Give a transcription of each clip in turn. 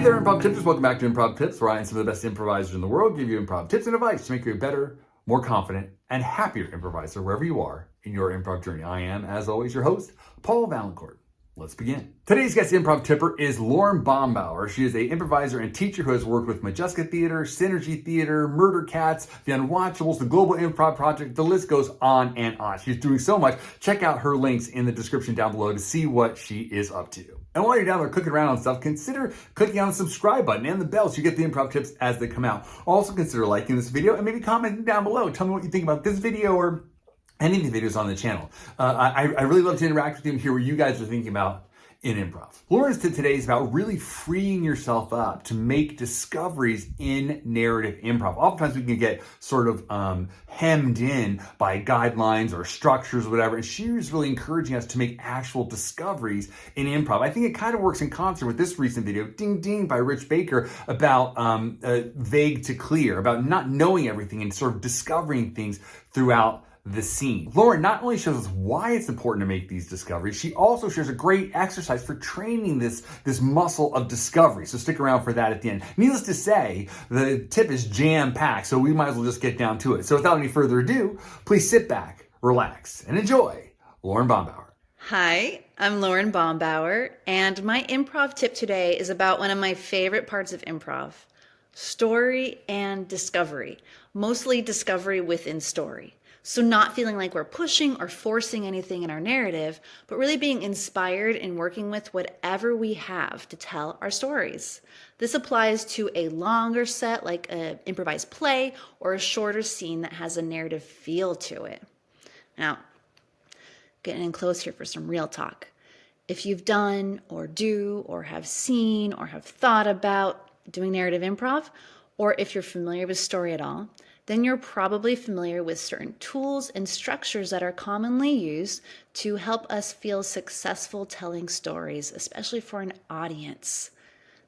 there, Improv Tippers. Welcome back to Improv Tips, where I and some of the best improvisers in the world give you improv tips and advice to make you a better, more confident, and happier improviser wherever you are in your improv journey. I am, as always, your host, Paul Valancourt. Let's begin. Today's guest improv tipper is Lauren Baumbauer. She is an improviser and teacher who has worked with Modjeska Theater, Synergy Theater, Murder Cats, the Unwatchables, the Global Improv Project. The list goes on and on. She's doing so much. Check out her links in the description down below to see what she is up to. And while you're down there clicking around on stuff, consider clicking on the subscribe button and the bell so you get the improv tips as they come out. Also consider liking this video and maybe commenting down below. Tell me what you think about this video or any of the videos on the channel. I really love to interact with you and hear what you guys are thinking about in improv. Lauren's tip today is about really freeing yourself up to make discoveries in narrative improv. Oftentimes we can get sort of hemmed in by guidelines or structures or whatever, and she was really encouraging us to make actual discoveries in improv. I think it kind of works in concert with this recent video, Ding Ding by Rich Baker, about vague to clear, about not knowing everything and sort of discovering things throughout the scene. Lauren not only shows us why it's important to make these discoveries, she also shares a great exercise for training this muscle of discovery. So stick around for that at the end. Needless to say, the tip is jam-packed, so we might as well just get down to it. So without any further ado, please sit back, relax, and enjoy Lauren Baumbauer. Hi, I'm Lauren Baumbauer, and my improv tip today is about one of my favorite parts of improv, story and discovery, mostly discovery within story. So not feeling like we're pushing or forcing anything in our narrative, but really being inspired and working with whatever we have to tell our stories. This applies to a longer set like an improvised play or a shorter scene that has a narrative feel to it. Now, getting in close here for some real talk. If you've done or do or have seen or have thought about doing narrative improv, or if you're familiar with story at all, then you're probably familiar with certain tools and structures that are commonly used to help us feel successful telling stories, especially for an audience.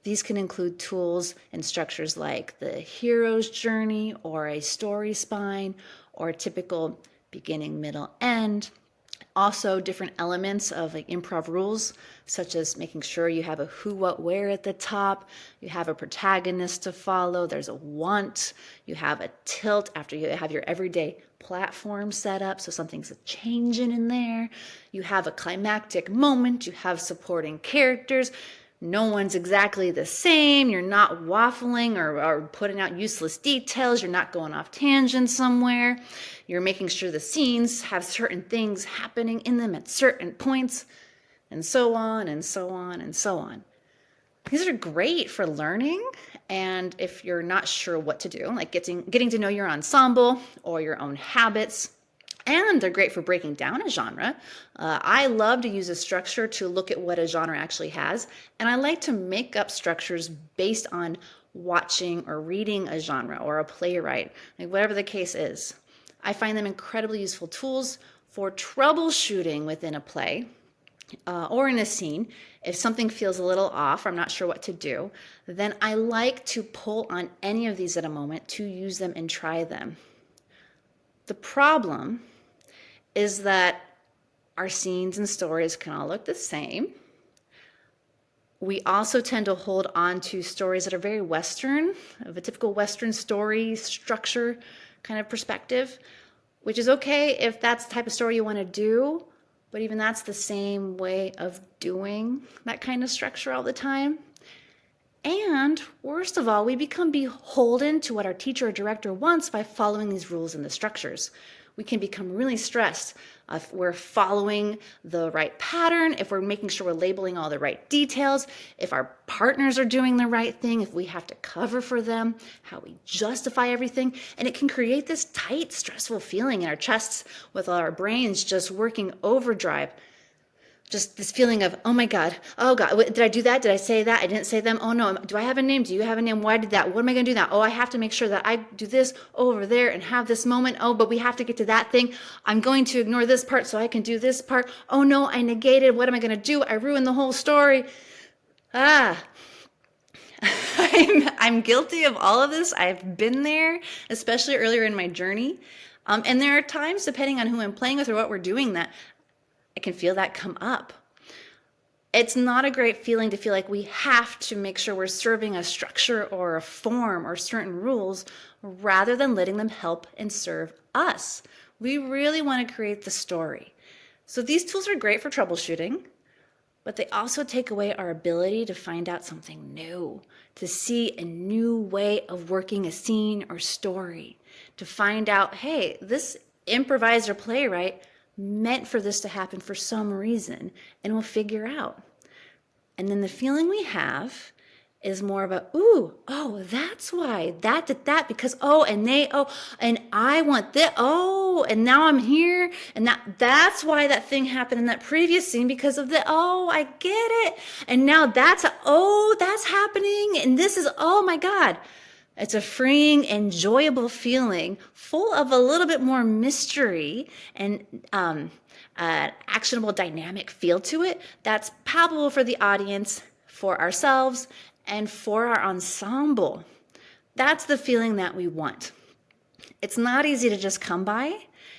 These can include tools and structures like the hero's journey or a story spine or a typical beginning, middle, end. Also, different elements of like improv rules, such as making sure you have a who, what, where at the top, you have a protagonist to follow, there's a want, you have a tilt after you have your everyday platform set up, so something's changing in there, you have a climactic moment, you have supporting characters, no one's exactly the same, you're not waffling or putting out useless details, you're not going off tangent somewhere, you're making sure the scenes have certain things happening in them at certain points, and so on and so on and so on. These are great for learning, and if you're not sure what to do, like getting to know your ensemble or your own habits, and they're great for breaking down a genre. I love to use a structure to look at what a genre actually has, and I like to make up structures based on watching or reading a genre or a playwright, like whatever the case is. I find them incredibly useful tools for troubleshooting within a play or in a scene. If something feels a little off, or I'm not sure what to do, then I like to pull on any of these at a moment to use them and try them. The problem is that our scenes and stories can all look the same. We also tend to hold on to stories that are very Western, of a typical Western story structure kind of perspective, which is okay if that's the type of story you want to do, but even that's the same way of doing that kind of structure all the time. And worst of all, we become beholden to what our teacher or director wants by following these rules and the structures. We can become really stressed if we're following the right pattern, if we're making sure we're labeling all the right details, if our partners are doing the right thing, if we have to cover for them, how we justify everything. And it can create this tight, stressful feeling in our chests with our brains just working overdrive. Just this feeling of, oh God, did I do that? Did I say that? I didn't say them. Oh no, do I have a name? Do you have a name? Why did that? What am I going to do now? Oh, I have to make sure that I do this over there and have this moment. Oh, but we have to get to that thing. I'm going to ignore this part so I can do this part. Oh no, I negated. What am I going to do? I ruined the whole story. I'm guilty of all of this. I've been there, especially earlier in my journey. And there are times, depending on who I'm playing with or what we're doing, that I can feel that come up. It's not a great feeling to feel like we have to make sure we're serving a structure or a form or certain rules rather than letting them help and serve us. We really want to create the story. So these tools are great for troubleshooting, but they also take away our ability to find out something new, to see a new way of working a scene or story, to find out, hey, this improviser playwright meant for this to happen for some reason, and we'll figure out. And then the feeling we have is more about, ooh, oh, that's why that did that, because and I want this, and now I'm here, and that's why that thing happened in that previous scene because of I get it, and now that's happening, and this is, oh my God. It's a freeing, enjoyable feeling full of a little bit more mystery and actionable dynamic feel to it that's palpable for the audience, for ourselves, and for our ensemble. That's the feeling that we want. It's not easy to just come by.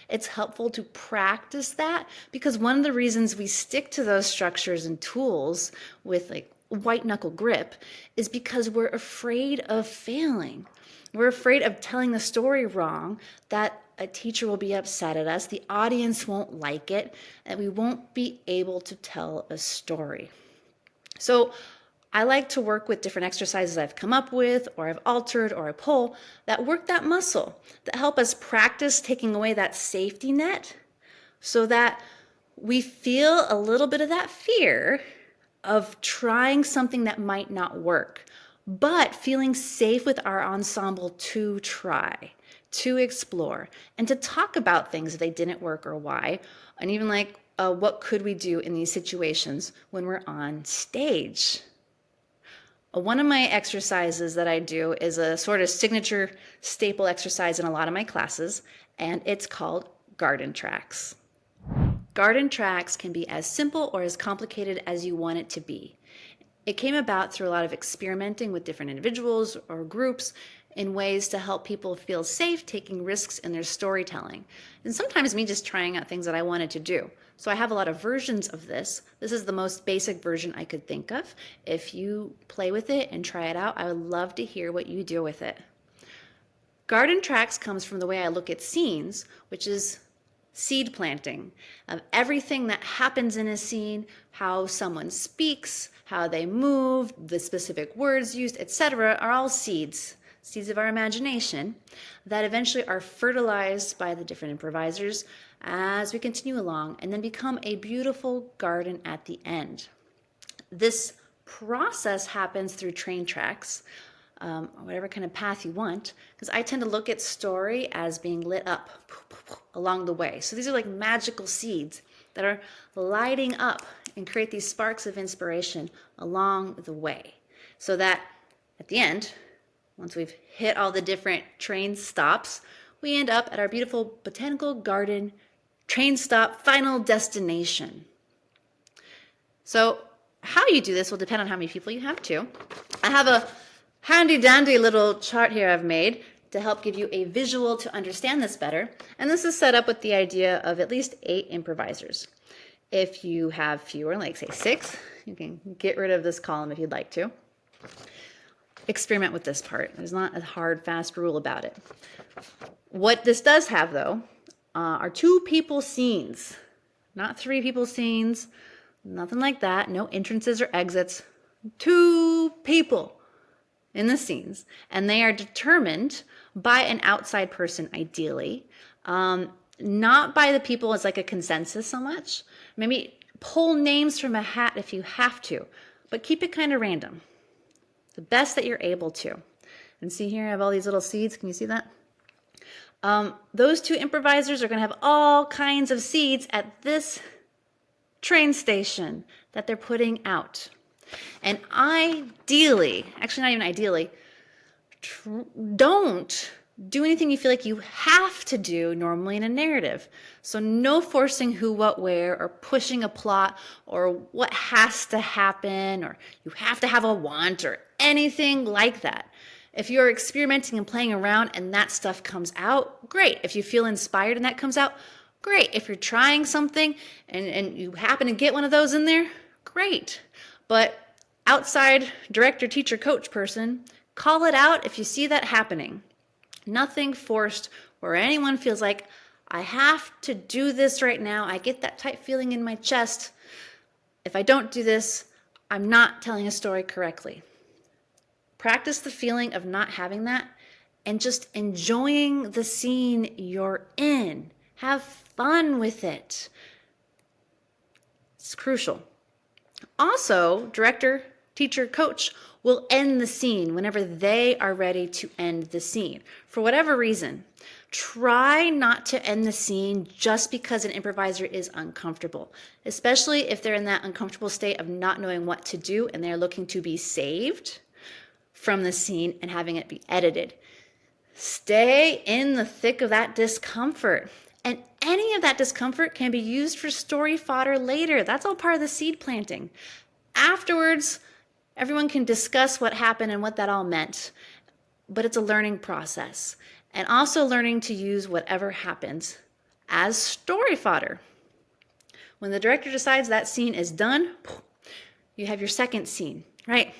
It's helpful to practice that, because one of the reasons we stick to those structures and tools with white knuckle grip is because we're afraid of failing. We're afraid of telling the story wrong, that a teacher will be upset at us, the audience won't like it, and we won't be able to tell a story. So I like to work with different exercises I've come up with, or I've altered, or I pull, that work that muscle, that help us practice taking away that safety net so that we feel a little bit of that fear of trying something that might not work, but feeling safe with our ensemble to try, to explore, and to talk about things if they didn't work or why, and even what could we do in these situations when we're on stage. One of my exercises that I do is a sort of signature staple exercise in a lot of my classes, and it's called garden tracks. Garden tracks can be as simple or as complicated as you want it to be. It came about through a lot of experimenting with different individuals or groups in ways to help people feel safe taking risks in their storytelling. And sometimes me just trying out things that I wanted to do. So I have a lot of versions of this. This is the most basic version I could think of. If you play with it and try it out, I would love to hear what you do with it. Garden tracks comes from the way I look at scenes, which is seed planting of everything that happens in a scene, how someone speaks, how they move, the specific words used, etc., are all seeds of our imagination that eventually are fertilized by the different improvisers as we continue along and then become a beautiful garden at the end. This process happens through train tracks, or whatever kind of path you want, because I tend to look at story as being lit up along the way. So these are like magical seeds that are lighting up and create these sparks of inspiration along the way, so that at the end, once we've hit all the different train stops, we end up at our beautiful botanical garden train stop final destination. So how you do this will depend on how many people you have too. I have a handy dandy little chart here I've made to help give you a visual to understand this better. And this is set up with the idea of at least 8 improvisers. If you have fewer, like say 6, you can get rid of this column if you'd like to. Experiment with this part. There's not a hard, fast rule about it. What this does have, though, are 2 people scenes, not 3 people scenes, nothing like that. No entrances or exits. 2 people in the scenes, and they are determined by an outside person, ideally, not by the people as like a consensus so much. Maybe pull names from a hat if you have to, but keep it kind of random. The best that you're able to. And see here, I have all these little seeds. Can you see that? Those 2 improvisers are going to have all kinds of seeds at this train station that they're putting out. And ideally, actually not even ideally, don't do anything you feel like you have to do normally in a narrative. So no forcing who, what, where, or pushing a plot, or what has to happen, or you have to have a want, or anything like that. If you're experimenting and playing around and that stuff comes out, great. If you feel inspired and that comes out, great. If you're trying something and you happen to get one of those in there, great. But outside director, teacher, coach person, call it out if you see that happening. Nothing forced where anyone feels like, I have to do this right now. I get that tight feeling in my chest. If I don't do this, I'm not telling a story correctly. Practice the feeling of not having that and just enjoying the scene you're in. Have fun with it. It's crucial. Also, director, teacher, coach will end the scene whenever they are ready to end the scene. For whatever reason, try not to end the scene just because an improviser is uncomfortable, especially if they're in that uncomfortable state of not knowing what to do and they're looking to be saved from the scene and having it be edited. Stay in the thick of that discomfort. And any of that discomfort can be used for story fodder later. That's all part of the seed planting. Afterwards, everyone can discuss what happened and what that all meant. But it's a learning process. And also learning to use whatever happens as story fodder. When the director decides that scene is done, you have your second scene, right?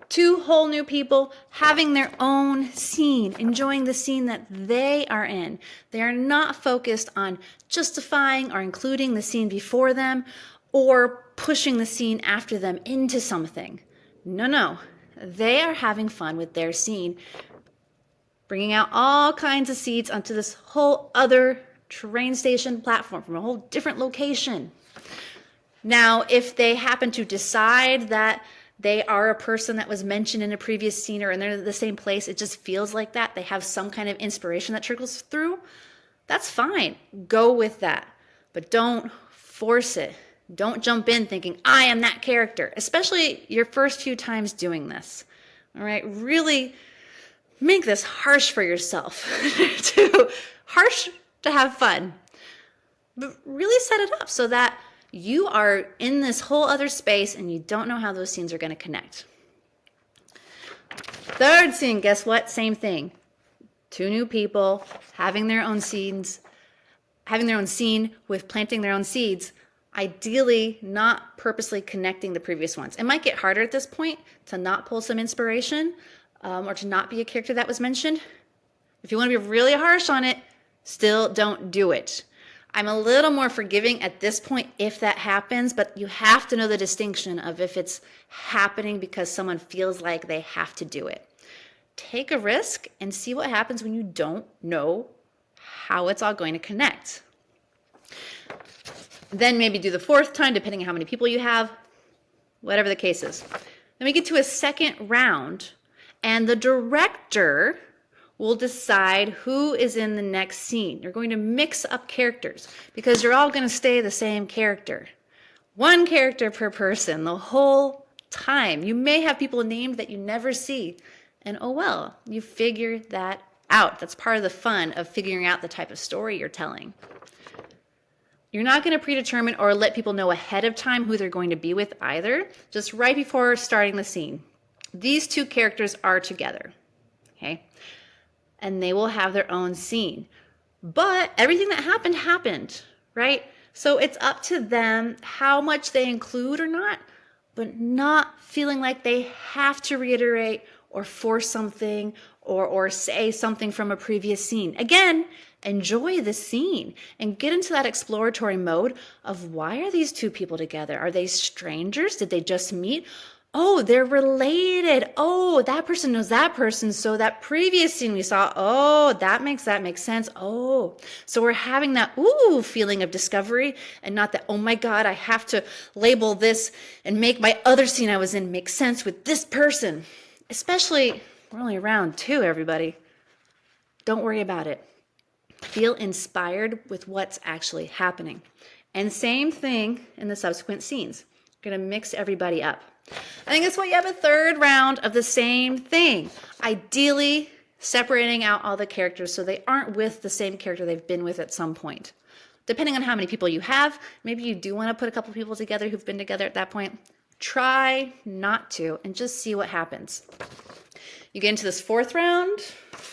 Two whole new people having their own scene, enjoying the scene that they are in. They are not focused on justifying or including the scene before them or pushing the scene after them into something. No. They are having fun with their scene, bringing out all kinds of seeds onto this whole other train station platform from a whole different location. Now, if they happen to decide that they are a person that was mentioned in a previous scene or and they're in the same place, it just feels like that, they have some kind of inspiration that trickles through, that's fine. Go with that. But don't force it. Don't jump in thinking, I am that character, especially your first few times doing this. All right, really make this harsh for yourself, harsh to have fun. But really set it up so that you are in this whole other space and you don't know how those scenes are going to connect. Third scene, guess what? Same thing. Two new people having their own scenes, having their own scene with planting their own seeds, ideally not purposely connecting the previous ones. It might get harder at this point to not pull some inspiration or to not be a character that was mentioned. If you want to be really harsh on it, still don't do it. I'm a little more forgiving at this point if that happens, but you have to know the distinction of if it's happening because someone feels like they have to do it. Take a risk and see what happens when you don't know how it's all going to connect. Then maybe do the fourth time, depending on how many people you have, whatever the case is. Then we get to a second round, and the director will decide who is in the next scene. You're going to mix up characters because you're all going to stay the same character. One character per person the whole time. You may have people named that you never see. And oh well, you figure that out. That's part of the fun of figuring out the type of story you're telling. You're not going to predetermine or let people know ahead of time who they're going to be with either. Just right before starting the scene. These two characters are together. Okay? And they will have their own scene. But everything that happened, right? So it's up to them how much they include or not, but not feeling like they have to reiterate or force something or say something from a previous scene. Again, enjoy the scene and get into that exploratory mode of why are these two people together? Are they strangers? Did they just meet? Oh, they're related. Oh, that person knows that person. So that previous scene we saw, oh, that makes sense. Oh, so we're having that ooh feeling of discovery and not that, oh my God, I have to label this and make my other scene I was in make sense with this person. Especially, we're only round 2, everybody. Don't worry about it. Feel inspired with what's actually happening. And same thing in the subsequent scenes. You're going to mix everybody up. I think that's why you have a third round of the same thing. Ideally, separating out all the characters so they aren't with the same character they've been with at some point. Depending on how many people you have, maybe you do want to put a couple people together who've been together at that point. Try not to and just see what happens. You get into this fourth round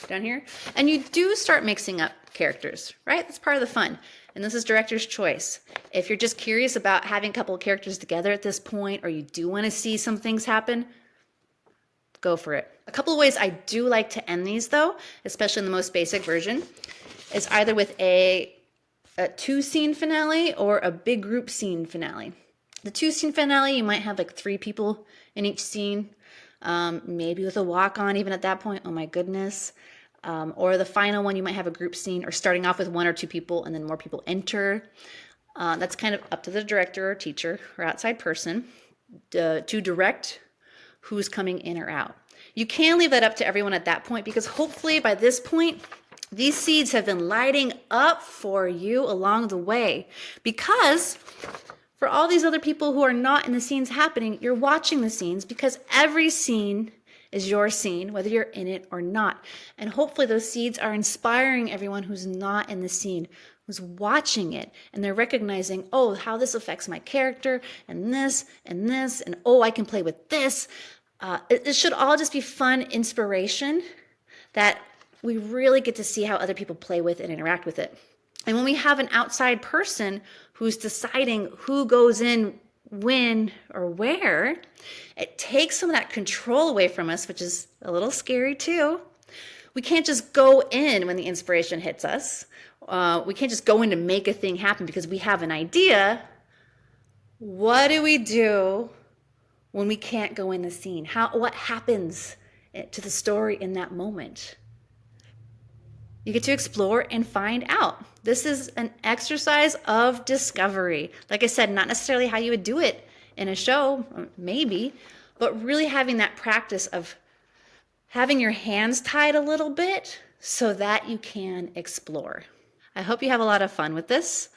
down here, and you do start mixing up characters, right? That's part of the fun. And this is director's choice. If you're just curious about having a couple of characters together at this point, or you do want to see some things happen, go for it. A couple of ways I do like to end these though, especially in the most basic version, is either with a 2-scene finale or a big group scene finale. The 2-scene finale, you might have like 3 people in each scene, maybe with a walk-on even at that point, oh my goodness. Or the final one, you might have a group scene, or starting off with 1 or 2 people and then more people enter. That's kind of up to the director or teacher or outside person to direct who's coming in or out. You can leave that up to everyone at that point, because hopefully by this point, these seeds have been lighting up for you along the way. Because for all these other people who are not in the scenes happening, you're watching the scenes, because every scene is your scene, whether you're in it or not. And hopefully those seeds are inspiring everyone who's not in the scene, who's watching it, and they're recognizing, oh, how this affects my character, and this, and this, and oh, I can play with this. It should all just be fun inspiration that we really get to see how other people play with and interact with it. And when we have an outside person who's deciding who goes in when or where, it takes some of that control away from us, which is a little scary too. We can't just go in when the inspiration hits us. We can't just go in to make a thing happen because we have an idea. What do we do when we can't go in the scene? What happens to the story in that moment? You get to explore and find out. This is an exercise of discovery. Like I said, not necessarily how you would do it in a show, maybe, but really having that practice of having your hands tied a little bit so that you can explore. I hope you have a lot of fun with this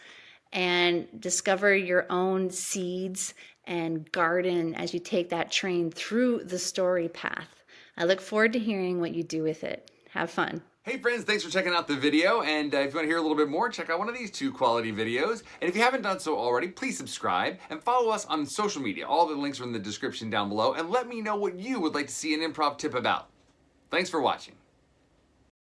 and discover your own seeds and garden as you take that train through the story path. I look forward to hearing what you do with it. Have fun. Hey friends, thanks for checking out the video, and if you want to hear a little bit more, check out one of these 2 quality videos. And if you haven't done so already, please subscribe and follow us on social media. All the links are in the description down below, and let me know what you would like to see an improv tip about. Thanks for watching.